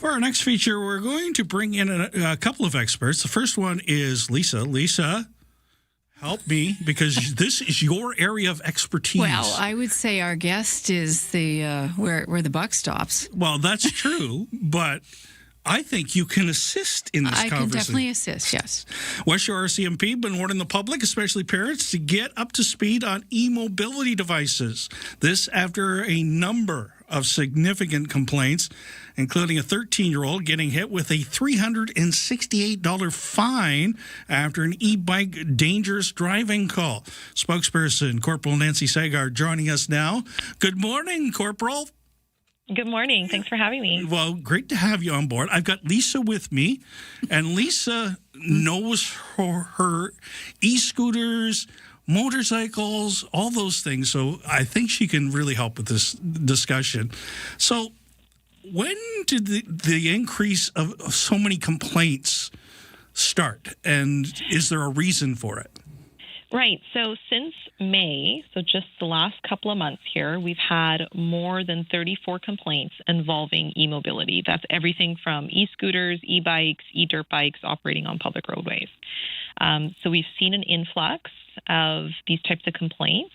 For our next feature, we're going to bring in a couple of experts. The first one is Lisa. Lisa, help me, because this is your area of expertise. Well, I would say our guest is the where the buck stops. Well, that's true, but I think you can assist in this conversation. I can definitely assist, yes. Shore RCMP been warning the public, especially parents, to get up to speed on e-mobility devices. This after a number of significant complaints, including a 13-year-old getting hit with a $368 fine after an e-bike dangerous driving call. Spokesperson Corporal Nancy Saggar joining us now. Good morning, Corporal. Good morning. Thanks for having me. Well, great to have you on board. I've got Lisa with me, and Lisa knows her e-scooters, motorcycles, all those things. So I think she can really help with this discussion. So when did the increase of so many complaints start? And is there a reason for it? Right. So since May, so just the last couple of months here, we've had more than 34 complaints involving e-mobility. That's everything from e-scooters, e-bikes, e-dirt bikes operating on public roadways. So we've seen an influx of these types of complaints,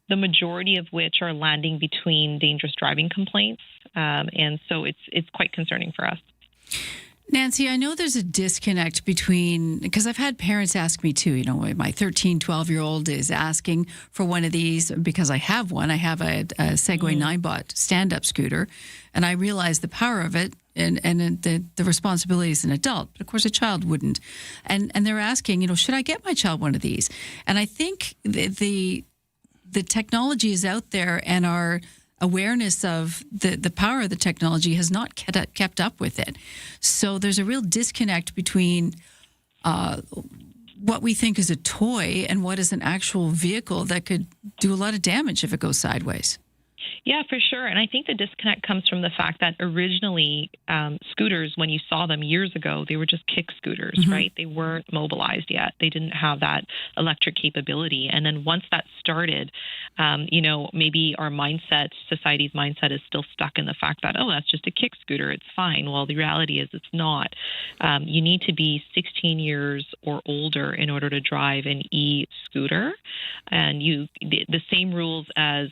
the majority of which are landing between dangerous driving complaints. And so it's quite concerning for us. Nancy, I know there's a disconnect between, because I've had parents ask me too, my 13, 12-year-old is asking for one of these because I have one. I have a Segway 9-bot stand-up scooter, and I realize the power of it and the responsibility as an adult. But of course, a child wouldn't. And they're asking, should I get my child one of these? And I think the technology is out there, and our awareness of the power of the technology has not kept up with it. So there's a real disconnect between what we think is a toy and what is an actual vehicle that could do a lot of damage if it goes sideways. Yeah, for sure. And I think the disconnect comes from the fact that originally scooters, when you saw them years ago, they were just kick scooters, right? They weren't mobilized yet. They didn't have that electric capability. And then once that started, maybe our mindset, society's mindset is still stuck in the fact that, that's just a kick scooter. It's fine. Well, the reality is it's not. You need to be 16 years or older in order to drive an e-scooter. And the same rules as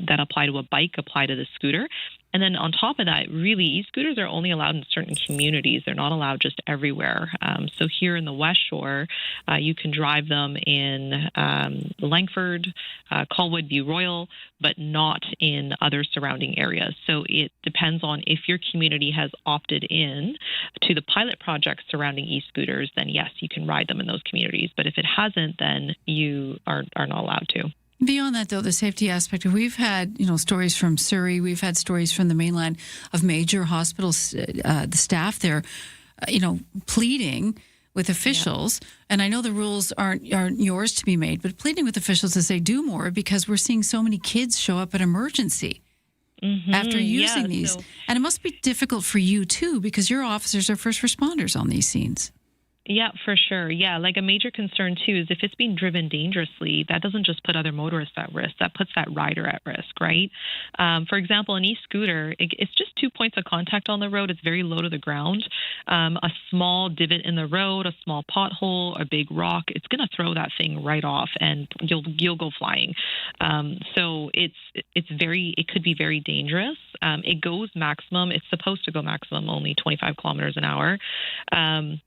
that apply to a bike apply to the scooter. And then on top of that, really, e-scooters are only allowed in certain communities. They're not allowed just everywhere. So here in the West Shore, you can drive them in Langford, Colwood, View Royal, but not in other surrounding areas. So it depends on if your community has opted in to the pilot projects surrounding e-scooters, then yes, you can ride them in those communities. But if it hasn't, then you are not allowed to. Beyond that, though, the safety aspect, we've had, stories from Surrey, we've had stories from the mainland of major hospitals, the staff there, pleading with officials. Yeah. And I know the rules aren't yours to be made, but pleading with officials to say do more because we're seeing so many kids show up at emergency after using these. And it must be difficult for you, too, because your officers are first responders on these scenes. Yeah, for sure. Yeah, like a major concern, too, is if it's being driven dangerously, that doesn't just put other motorists at risk. That puts that rider at risk, right? For example, an e-scooter, it's just 2 points of contact on the road. It's very low to the ground. A small divot in the road, a small pothole, a big rock, it's going to throw that thing right off and you'll go flying. So it could be very dangerous. It goes maximum. It's supposed to go maximum only 25 kilometers an hour.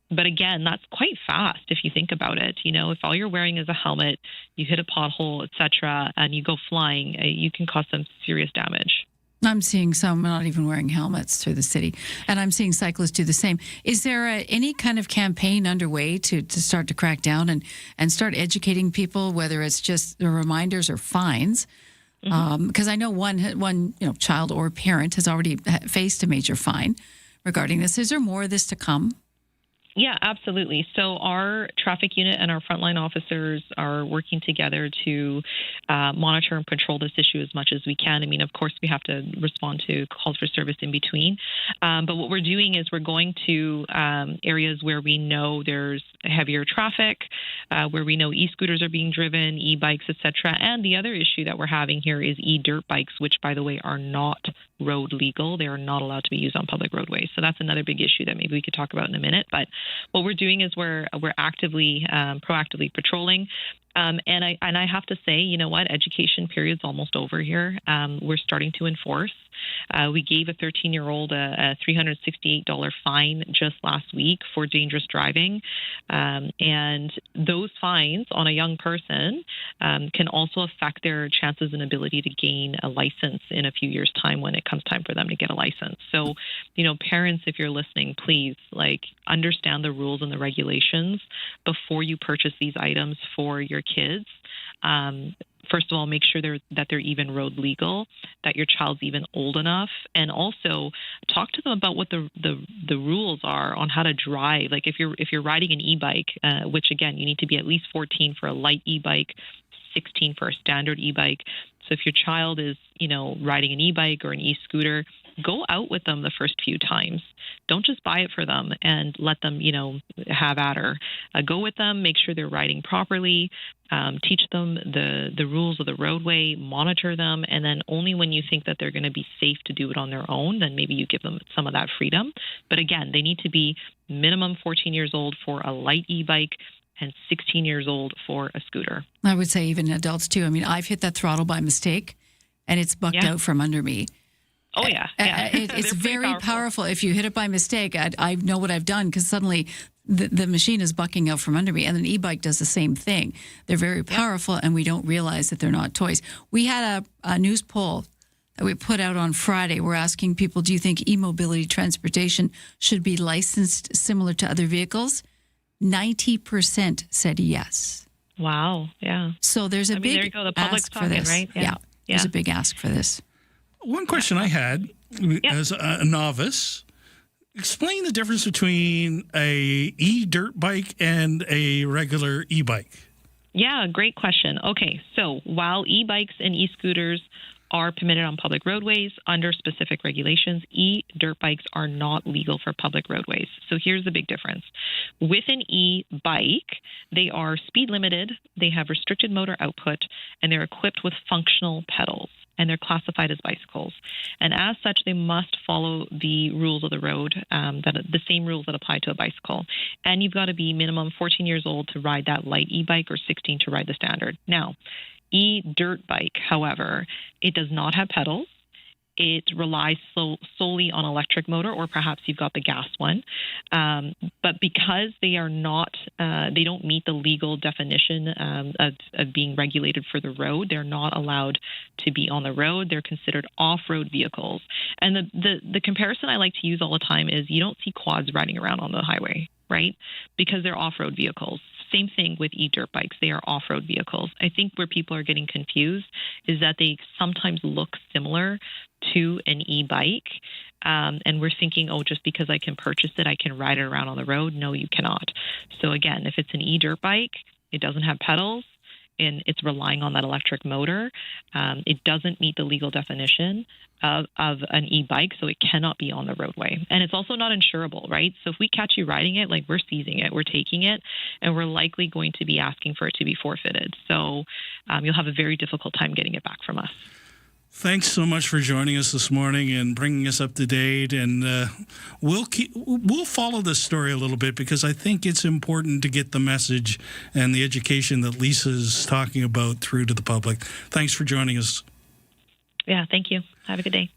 But again, that's quite fast if you think about it. If all you're wearing is a helmet, you hit a pothole, etc., and you go flying, you can cause some serious damage. I'm seeing some not even wearing helmets through the city, and I'm seeing cyclists do the same. Is there any kind of campaign underway to start to crack down and start educating people, whether it's just the reminders or fines? Because I know one child or parent has already faced a major fine regarding this. Is there more of this to come? Yeah, absolutely. So our traffic unit and our frontline officers are working together to monitor and control this issue as much as we can. I mean, of course, we have to respond to calls for service in between. But what we're doing is we're going to areas where we know there's heavier traffic, where we know e-scooters are being driven, e-bikes, etc. And the other issue that we're having here is e-dirt bikes, which, by the way, are not road legal. They are not allowed to be used on public roadways. So that's another big issue that maybe we could talk about in a minute. But what we're doing is we're actively, proactively patrolling. And I have to say, you know what, education period's almost over here. We're starting to enforce. We gave a 13-year-old a $368 fine just last week for dangerous driving. And those fines on a young person can also affect their chances and ability to gain a license in a few years' time when it comes time for them to get a license. So, you know, parents, if you're listening, please, understand the rules and the regulations before you purchase these items for your kids. First of all, make sure that they're even road legal, that your child's even old enough, and also talk to them about what the rules are on how to drive. Like if you're riding an e-bike, which again, you need to be at least 14 for a light e-bike, 16 for a standard e-bike. So if your child is, you know, riding an e-bike or an e-scooter, go out with them the first few times. Don't just buy it for them and let them, you know, have at her. Go with them, make sure they're riding properly, teach them the rules of the roadway, monitor them, and then only when you think that they're going to be safe to do it on their own, then maybe you give them some of that freedom. But again, they need to be minimum 14 years old for a light e-bike and 16 years old for a scooter. I would say even adults too. I mean, I've hit that throttle by mistake and it's bucked out from under me. Oh, yeah. It's very powerful. If you hit it by mistake, I know what I've done because suddenly the machine is bucking out from under me. And an e-bike does the same thing. They're very powerful, and we don't realize that they're not toys. We had a news poll that we put out on Friday. We're asking people, do you think e-mobility transportation should be licensed similar to other vehicles? 90% said yes. Wow, yeah. So there's a big there you go. The public's ask for talking, this. right? Yeah. There's a big ask for this. One question I had as a novice, explain the difference between a e-dirt bike and a regular e-bike. Yeah, great question. Okay, so while e-bikes and e-scooters are permitted on public roadways under specific regulations, e-dirt bikes are not legal for public roadways. So here's the big difference. With an e-bike, they are speed limited, they have restricted motor output, and they're equipped with functional pedals, and they're classified as bicycles. And as such, they must follow the rules of the road, the same rules that apply to a bicycle. And you've got to be minimum 14 years old to ride that light e-bike or 16 to ride the standard. Now, e-dirt bike, however, it does not have pedals. It relies solely on electric motor, or perhaps you've got the gas one. But because they are not, they don't meet the legal definition of being regulated for the road, they're not allowed to be on the road. They're considered off-road vehicles. And the comparison I like to use all the time is you don't see quads riding around on the highway, right? Because they're off-road vehicles. Same thing with e-dirt bikes. They are off-road vehicles. I think where people are getting confused is that they sometimes look similar to an e-bike. And we're thinking, oh, just because I can purchase it, I can ride it around on the road. No, you cannot. So again, if it's an e-dirt bike, it doesn't have pedals, and it's relying on that electric motor. It doesn't meet the legal definition of an e-bike, so it cannot be on the roadway. And it's also not insurable, right? So if we catch you riding it, we're seizing it, we're taking it, and we're likely going to be asking for it to be forfeited. So you'll have a very difficult time getting it back from us. Thanks so much for joining us this morning and bringing us up to date. And we'll follow this story a little bit because I think it's important to get the message and the education that Lisa's talking about through to the public. Thanks for joining us. Yeah, thank you. Have a good day.